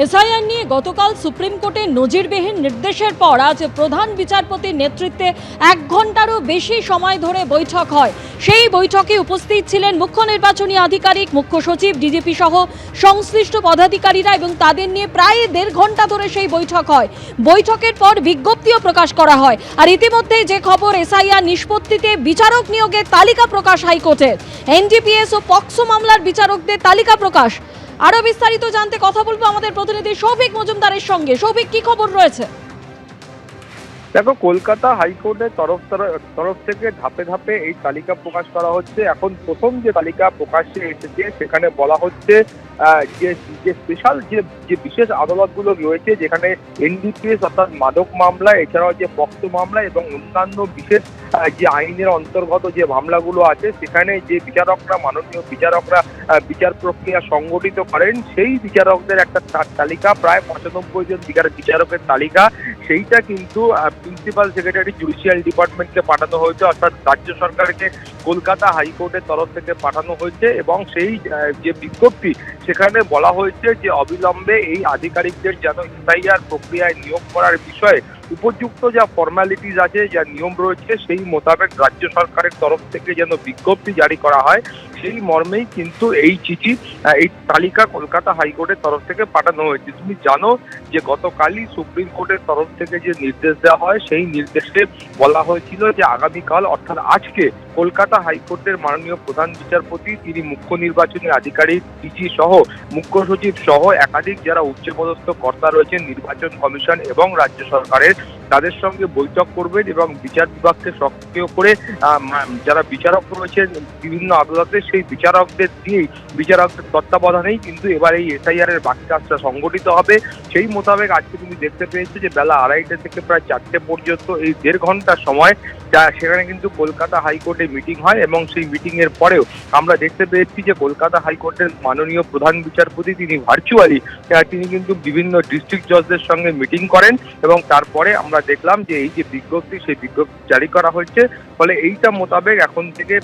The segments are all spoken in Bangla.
এসআইআর নিয়ে গতকাল সুপ্রিম কোর্টে নজিরবিহীন নির্দেশের পর আজ প্রধান বিচারপতির নেতৃত্বে 1 ঘন্টারও বেশি সময় ধরে বৈঠক হয়। সেই বৈঠকে উপস্থিত ছিলেন মুখ্য নির্বাচনী আধিকারিক, মুখ্য সচিব, ডিজিপি সহ সংশ্লিষ্ট পদাধিকারীরা এবং তাদের নিয়ে প্রায় 1.5 ঘন্টা ধরে সেই বৈঠক হয়। বৈঠকের পর বিজ্ঞপ্তিও প্রকাশ করা হয়। আর ইতিমধ্যে যে খবর, এসআইআর নিষ্পত্তিতে বিচারক নিয়োগের তালিকা প্রকাশ হাইকোর্টের, এনডিপিএস ও পক্সো মামলার বিচারকদের তালিকা প্রকাশ। আরো বিস্তারিত জানতে কথা বলবো আমাদের প্রতিনিধি সৌভিক মজুমদারের সঙ্গে। সৌভিক, কি খবর রয়েছে? দেখো, কলকাতা হাইকোর্টের তরফ থেকে ধাপে ধাপে এই তালিকা প্রকাশ করা হচ্ছে। এখন প্রথম যে তালিকা প্রকাশ্যে এসেছে সেখানে বলা হচ্ছে যে স্পেশাল যে বিশেষ আদালতগুলো রয়েছে, যেখানে এনডিপিএস অর্থাৎ মাদক মামলা, এছাড়াও যে পক্সো মামলা এবং অন্যান্য বিশেষ যে আইনের অন্তর্গত যে মামলাগুলো আছে, সেখানে যে বিচারকরা, মাননীয় বিচারকরা বিচার প্রক্রিয়া সংগঠিত করেন, সেই বিচারকদের একটা তালিকা, প্রায় 95 জন বিচারকের তালিকা, সেইটা কিন্তু প্রিন্সিপাল সেক্রেটারি জুডিশিয়াল ডিপার্টমেন্টকে পাঠানো হয়েছে, অর্থাৎ রাজ্য সরকারকে কলকাতা হাইকোর্টের তরফ থেকে পাঠানো হয়েছে। এবং সেই যে বিজ্ঞপ্তি, সেখানে বলা হয়েছে যে অবিলম্বে এই আধিকারিকদের যেন এসআইআর প্রক্রিয়ায় নিয়োগ করার বিষয়ে উপযুক্ত যা ফর্মালিটিস আছে, যা নিয়ম রয়েছে, সেই মোতাবেক রাজ্য সরকারের তরফ থেকে যেন বিজ্ঞপ্তি জারি করা হয়। সেই মর্মেই কিন্তু এই চিঠি, এই তালিকা কলকাতা হাইকোর্টের তরফ থেকে পাঠানো হয়েছে। তুমি জানো যে গতকালই সুপ্রিম কোর্টের তরফ থেকে যে নির্দেশ দেওয়া হয়, সেই নির্দেশে বলা হয়েছিল যে আগামীকাল অর্থাৎ আজকে কলকাতা হাইকোর্টের মাননীয় প্রধান বিচারপতি, তিনি মুখ্য নির্বাচনী আধিকারিক, ডিজি সহ মুখ্য সচিব সহ একাধিক যারা উচ্চপদস্থ কর্তা রয়েছেন নির্বাচন কমিশন এবং রাজ্য সরকারের, তাদের সঙ্গে বৈঠক করবেন এবং বিচার বিভাগকে সক্রিয় করে যারা বিচারক রয়েছেন বিভিন্ন আদালতে, সেই বিচারকদের দিয়েই, বিচারকদের তত্ত্বাবধানেই কিন্তু এবার এই এসআইআর এর বাকি কাজটা সংগঠিত হবে। সেই মোতাবেক আজকে তুমি দেখতে পেয়েছো যে বেলা 2:30 থেকে প্রায় 4টে পর্যন্ত এই 1.5 ঘন্টা সময় সেখানে কিন্তু কলকাতা হাইকোর্টে মিটিং হয়। এবং সেই মিটিং এর পরেও আমরা দেখতে পেয়েছি যে কলকাতা হাইকোর্টের মাননীয় প্রধান বিচারপতি, তিনি ভার্চুয়ালি তিনি কিন্তু বিভিন্ন ডিস্ট্রিক্ট জজদের সঙ্গে মিটিং করেন। এবং তারপরে আমরা দেখলাম যে এই যে বিজ্ঞপ্তি, সেই বিজ্ঞপ্তি জারি করা হয়েছে। ফলে এইটা মোতাবেক এখন থেকে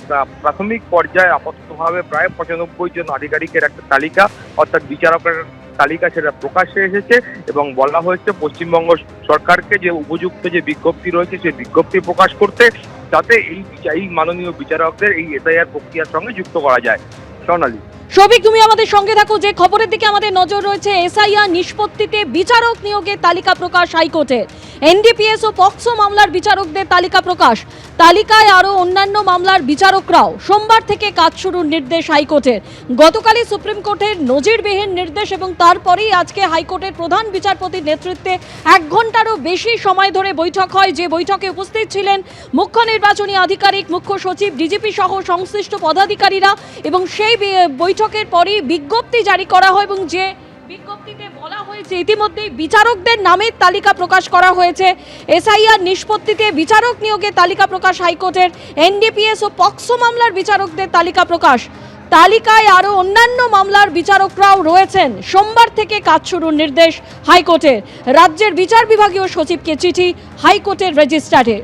প্রাথমিক পর্যায়ে আপাততভাবে প্রায় 95 জন আধিকারিকের একটা তালিকা, অর্থাৎ বিচারকের তালিকা, সেটা প্রকাশ্যে এসেছে। এবং বলা হয়েছে পশ্চিমবঙ্গ সরকারকে যে উপযুক্ত যে বিজ্ঞপ্তি রয়েছে, সেই বিজ্ঞপ্তি প্রকাশ করতে, যাতে এই মাননীয় বিচারকদের এই এসআইআর প্রক্রিয়ার সঙ্গে যুক্ত করা যায়। সোনালী। সৌভিক, তুমি আমাদের সঙ্গে থাকো। যে খবরের দিকে আমাদের নজর রয়েছে, এসআইআর নিষ্পত্তিতে বিচারক নিয়োগের তালিকা প্রকাশ হাইকোর্টের, এনডিপিএস ও পক্সো মামলার বিচারকদের তালিকা প্রকাশ। তালিকায় আরও অন্যান্য মামলার বিচারকরাও। সোমবার থেকে কাজ শুরুর নির্দেশ হাইকোর্টের। গতকালই সুপ্রিম কোর্টের নজিরবিহীন নির্দেশ এবং তারপরেই আজকে হাইকোর্টের প্রধান বিচারপতির নেতৃত্বে 1 ঘন্টারও বেশি সময় ধরে বৈঠক হয়। যে বৈঠকে উপস্থিত ছিলেন মুখ্য নির্বাচনী আধিকারিক, মুখ্য সচিব, ডিজিপি সহ সংশ্লিষ্ট পদাধিকারীরা। এবং সেই বৈঠকের পরই বিজ্ঞপ্তি জারি করা হয় এবং যে বিজ্ঞপ্তিতে বলা হয়েছে ইতিমধ্যেই বিচারকদের নামের তালিকা প্রকাশ করা হয়েছে। এসআইআর নিষ্পত্তিতে বিচারক নিয়োগের তালিকা প্রকাশ হাইকোর্টের, এনডিপিএস ও পক্সো মামলার বিচারকদের তালিকা প্রকাশ। তালিকায় আরও অন্যান্য মামলার বিচারকরাও রয়েছেন। সোমবার থেকে কাজ শুরুর নির্দেশ হাইকোর্টের। রাজ্যের বিচার বিভাগীয় সচিবকে চিঠি হাইকোর্টের রেজিস্ট্রারে।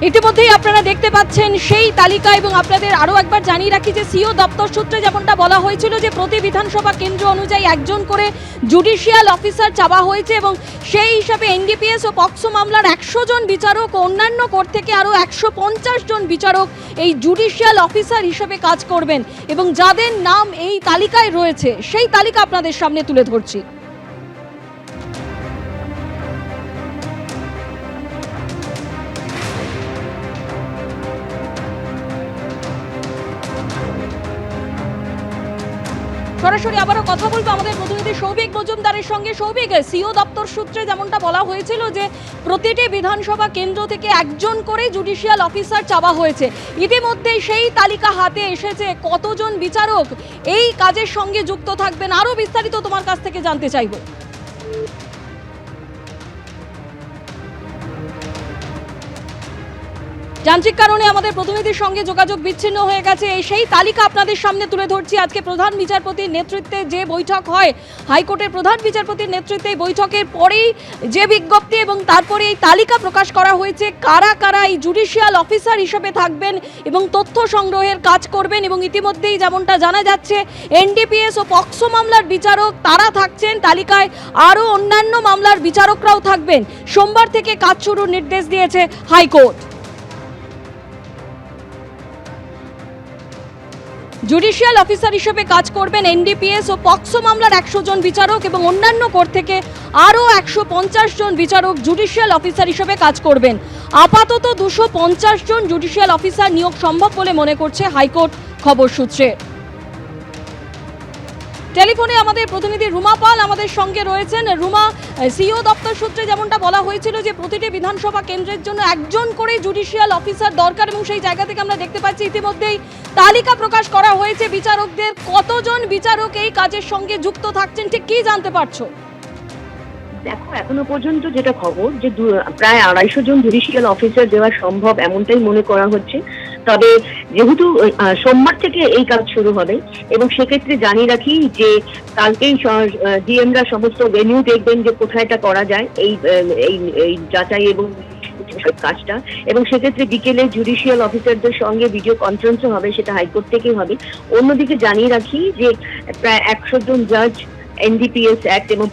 ইতিমধ্যেই আপনারা দেখতে পাচ্ছেন সেই তালিকা। এবং আপনাদের আরও একবার জানিয়ে রাখি যে সিও দপ্তর সূত্রে যেমনটা বলা হয়েছিল যে প্রতি বিধানসভা কেন্দ্র অনুযায়ী 1 জন করে জুডিশিয়াল অফিসার চাওয়া হয়েছে এবং সেই হিসাবে এনডিপিএস ও পক্সো মামলার 100 জন বিচারক ও অন্যান্য কোর্ট থেকে আরও 150 জন বিচারক এই জুডিশিয়াল অফিসার হিসেবে কাজ করবেন। এবং যাদের নাম এই তালিকায় রয়েছে, সেই তালিকা আপনাদের সামনে তুলে ধরছি। সরাসরি আবারও কথা বলবো আমাদের প্রতিনিধি সৌভিক মজুমদারের সঙ্গে। সৌভিক, সিও দপ্তর সূত্রে যেমনটা বলা হয়েছিল যে প্রতিটি বিধানসভা কেন্দ্র থেকে 1 জন করে জুডিশিয়াল অফিসার চাওয়া হয়েছে। ইতিমধ্যে সেই তালিকা হাতে এসেছে। কতজন বিচারক এই কাজের সঙ্গে যুক্ত থাকবেন, আরও বিস্তারিত তোমার কাছ থেকে জানতে চাইব। যান্ত্রিক কারণে আমাদের প্রতিনিধির সঙ্গে যোগাযোগ বিচ্ছিন্ন হয়ে গেছে। সেই তালিকা আপনাদের সামনে তুলে ধরছি। আজকে প্রধান বিচারপতির নেতৃত্বে যে বৈঠক হয়, হাইকোর্টের প্রধান বিচারপতির নেতৃত্বে এই বৈঠকের পরেই যে বিজ্ঞপ্তি এবং তারপরে এই তালিকা প্রকাশ করা হয়েছে কারা কারা এই জুডিশিয়াল অফিসার হিসেবে থাকবেন এবং তথ্য সংগ্রহের কাজ করবেন। এবং ইতিমধ্যেই যেমনটা জানা যাচ্ছে, এনডিপিএস ও পক্সো মামলার বিচারক তারা থাকছেন তালিকায়, আরও অন্যান্য মামলার বিচারকরাও থাকবেন। সোমবার থেকে কাজ শুরুর নির্দেশ দিয়েছে হাইকোর্ট। জুডিশিয়াল অফিসার হিসেবে কাজ করবেন এনডিপিএস ও পক্সো মামলার 100 জন বিচারক এবং অন্যান্য কোর্ট থেকে আরও 150 জন বিচারক জুডিশিয়াল অফিসার হিসেবে কাজ করবেন। আপাতত 250 জন জুডিশিয়াল অফিসার নিয়োগ সম্ভব বলে মনে করছে হাইকোর্ট, খবর সূত্রে। টেলিফোনে আমাদের প্রতিনিধি রুমা পাল আমাদের সঙ্গে রয়েছেন। রুমা, সিইও দপ্তর সূত্রে যেমনটা বলা হয়েছিল যে প্রতিটি বিধানসভা কেন্দ্রের জন্য একজন করে জুডিশিয়াল অফিসার দরকার, এবং সেই জায়গা থেকে আমরা দেখতে পাচ্ছি ইতিমধ্যেই তালিকা প্রকাশ করা হয়েছে বিচারকদের। কতজন বিচারক এই কাজের সঙ্গে যুক্ত থাকছেন, ঠিক কি জানতে পারছো? দেখো, এখনো পর্যন্ত যেটা খবর যে প্রায় 250 জন জুডিশিয়াল অফিসার দেওয়া সম্ভব এমনটাই মনে করা হচ্ছে। তবে যেহেতু সোমবার থেকে এই কাজ শুরু হবে এবং সেক্ষেত্রে জানিয়ে রাখি যে কালকেই ডিএমরা সমস্ত ভেন্যু দেখবেন যে কোথায় এটা করা যায় এই যাচাই এবং কাজটা, এবং সেক্ষেত্রে বিকেলে জুডিশিয়াল অফিসারদের সঙ্গে ভিডিও কনফারেন্সও হবে, সেটা হাইকোর্ট থেকেই হবে। অন্যদিকে জানিয়ে রাখি যে প্রায় 100 জন জাজ এনডিপিএস অ্যাক্ট এবং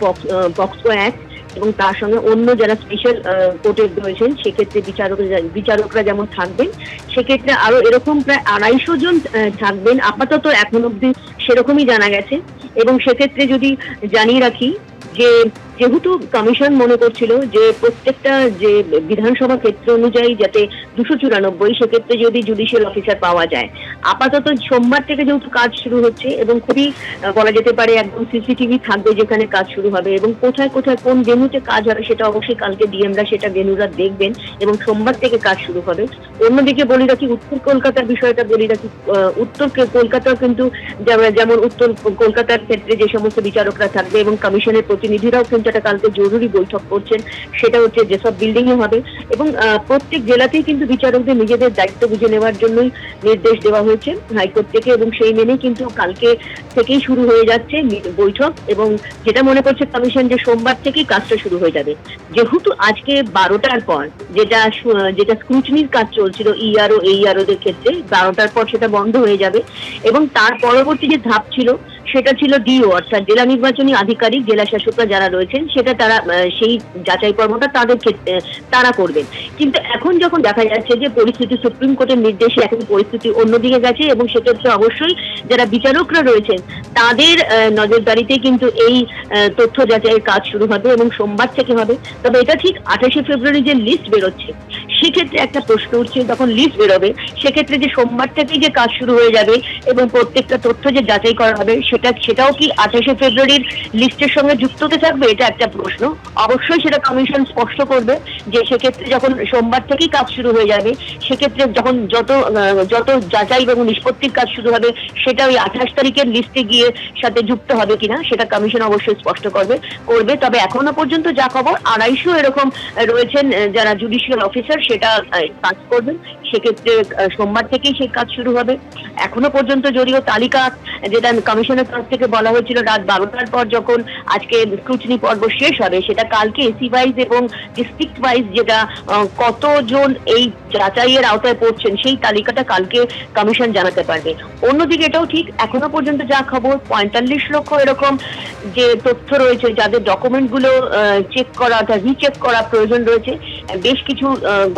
পক্সো অ্যাক্ট এবং তার সঙ্গে অন্য যারা স্পেশাল কোর্টের রয়েছেন সেক্ষেত্রে বিচারকরা যেমন থাকবেন, সেক্ষেত্রে আরো এরকম প্রায় 250 জন থাকবেন আপাতত, এখন অব্দি সেরকমই জানা গেছে। এবং সেক্ষেত্রে যদি জানিয়ে রাখি যে যেহেতু কমিশন মনে করছিল যে প্রত্যেকটা যে বিধানসভা ক্ষেত্র অনুযায়ী যাতে 294, সেক্ষেত্রে যদি জুডিশিয়াল অফিসার পাওয়া যায়। আপাতত সোমবার থেকে যেহেতু কাজ শুরু হচ্ছে এবং খুবই বলা যেতে পারে একদম সিসিটিভি থাকবে যেখানে কাজ শুরু হবে এবং কোথায় কোথায় কোন ভেন্যুতে কাজ হবে সেটা অবশ্যই কালকে ডিএমরা সেটা ভেন্যুরা দেখবেন এবং সোমবার থেকে কাজ শুরু হবে। অন্যদিকে বলি রাখি উত্তর কলকাতার বিষয়টা বলি রাখি, উত্তর কলকাতাও কিন্তু যেমন উত্তর কলকাতার ক্ষেত্রে যে সমস্ত বিচারকরা থাকবে এবং কমিশনের প্রতিনিধিরাও কিন্তু একটা কালকে জরুরি বৈঠক করছেন, সেটা হচ্ছে যেসব বিল্ডিং এ হবে। এবং প্রত্যেক জেলাতেই কিন্তু বিচারকদের নিজেদের দায়িত্ব বুঝে নেওয়ার জন্যই নির্দেশ দেওয়া হয়েছে হাইকোর্ট থেকে এবং সেই মেনে কিন্তু কালকে থেকেই শুরু হয়ে যাচ্ছে বৈঠক। এবং যেটা মনে করছে কমিশন যে সোমবার থেকেই কাজটা শুরু হয়ে যাবে, যেহেতু আজকে 12টার পর যেটা স্ক্রুটিনির কাজ চলছিল এইআরওদের ক্ষেত্রে 12টার পর সেটা বন্ধ হয়ে যাবে এবং তার পরবর্তী যে ধাপ ছিল সেটা ছিল ডিও অর্থাৎ জেলা নির্বাচনী আধিকারিক, জেলা শাসকরা যারা রয়েছেন সেটা তারা সেই যাচাই পর্বটা তাদের ক্ষেত্রে তারা করবেন। কিন্তু এখন যখন দেখা যাচ্ছে যে পরিস্থিতি সুপ্রিম কোর্টের নির্দেশে এখন পরিস্থিতি অন্যদিকে গেছে এবং সেক্ষেত্রে অবশ্যই যারা বিচারকরা রয়েছেন তাদের নজরদারিতে কিন্তু এই তথ্য যাচাইয়ের কাজ শুরু হবে এবং সোমবার থেকে হবে। তবে এটা ঠিক 28শে ফেব্রুয়ারি যে লিস্ট বেরোচ্ছে সেক্ষেত্রে একটা প্রশ্ন উঠছে, তখন লিস্ট বেরোবে সেক্ষেত্রে যে সোমবার থেকেই যে কাজ শুরু হয়ে যাবে এবং প্রত্যেকটা তথ্য যে যাচাই করা হবে সেটাও কি 28শে ফেব্রুয়ারির লিস্টের সঙ্গে যুক্ত হতে থাকবে, এটা একটা প্রশ্ন। অবশ্যই সেটা কমিশন স্পষ্ট করবে যে সেক্ষেত্রে যখন সোমবার থেকেই কাজ শুরু হয়ে যাবে সেক্ষেত্রে যখন যত যাচাই এবং নিষ্পত্তির কাজ শুরু হবে সেটা ওই 28 তারিখের লিস্টে গিয়ে সাথে যুক্ত হবে কিনা সেটা কমিশন অবশ্যই স্পষ্ট করবে। তবে এখনো পর্যন্ত যা খবর 250 এরকম রয়েছেন যারা জুডিশিয়াল অফিসার সেটা কাজ করবেন, সেক্ষেত্রে সোমবার থেকেই সেই কাজ শুরু হবে। এখনো পর্যন্ত যদিও তালিকা যেটা কমিশনের তরফ থেকে বলা হয়েছিল রাত 12টার পর যখন আজকে স্ক্রুটিনি পর্ব শেষ হবে সেটা কালকে এসি ওয়াইজ এবং ডিস্ট্রিক্ট ওয়াইজ যেটা কতজন এই যাচাইয়ের আওতায় পড়ছেন সেই তালিকাটা কালকে কমিশন জানাতে পারবে। অন্যদিকে এটাও ঠিক এখনো পর্যন্ত যা খবর 45 লক্ষ এরকম যে তথ্য রয়েছে যাদের ডকুমেন্টগুলো চেক করা অর্থাৎ রিচেক করা প্রয়োজন রয়েছে, বেশ কিছু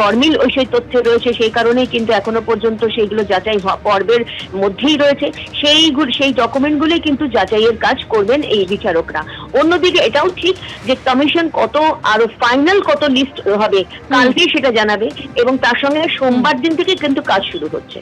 গরমিল ওই সেই তথ্যে রয়েছে, সেই কারণেই কিন্তু এখনো পর্যন্ত সেইগুলো যাচাই পর্বের মধ্যেই রয়েছে। সেই ডকুমেন্টগুলোই কিন্তু যাচাইয়ের কাজ করবেন এই বিচারকরা। অন্যদিকে এটাও ঠিক যে কমিশন আরো ফাইনাল কত লিস্ট হবে কালকেই সেটা জানাবে এবং তার সঙ্গে সোমবার দিন থেকে কিন্তু কাজ শুরু হচ্ছে।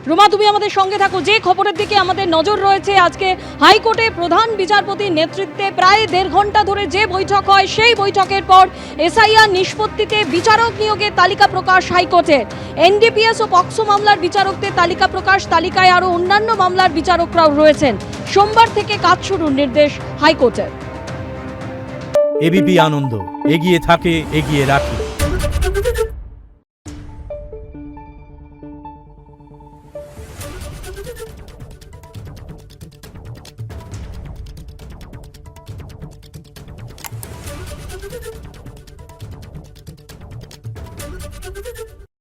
রুমা, তুমি আমাদের সঙ্গে থাকো। যে খবরের দিকে আমাদের নজর রয়েছে, আজকে হাইকোর্টে প্রধান বিচারপতির নেতৃত্বে প্রায় 1.5 ঘন্টা ধরে যে বৈঠক হয় সেই বৈঠকের পর এসআইআর নিষ্পত্তিতে বিচারক নিয়োগের তালিকা প্রকাশ হাইকোর্টের। এনডিপিএস ও পক্সো মামলার বিচারকদের তালিকা প্রকাশ, তালিকায় আরও অন্যান্য মামলার বিচারকরাও রয়েছেন। সোমবার থেকে কাজ শুরুর নির্দেশ হাইকোর্টের। এবিপি আনন্দ, এগিয়ে থাকে, এগিয়ে রাখে।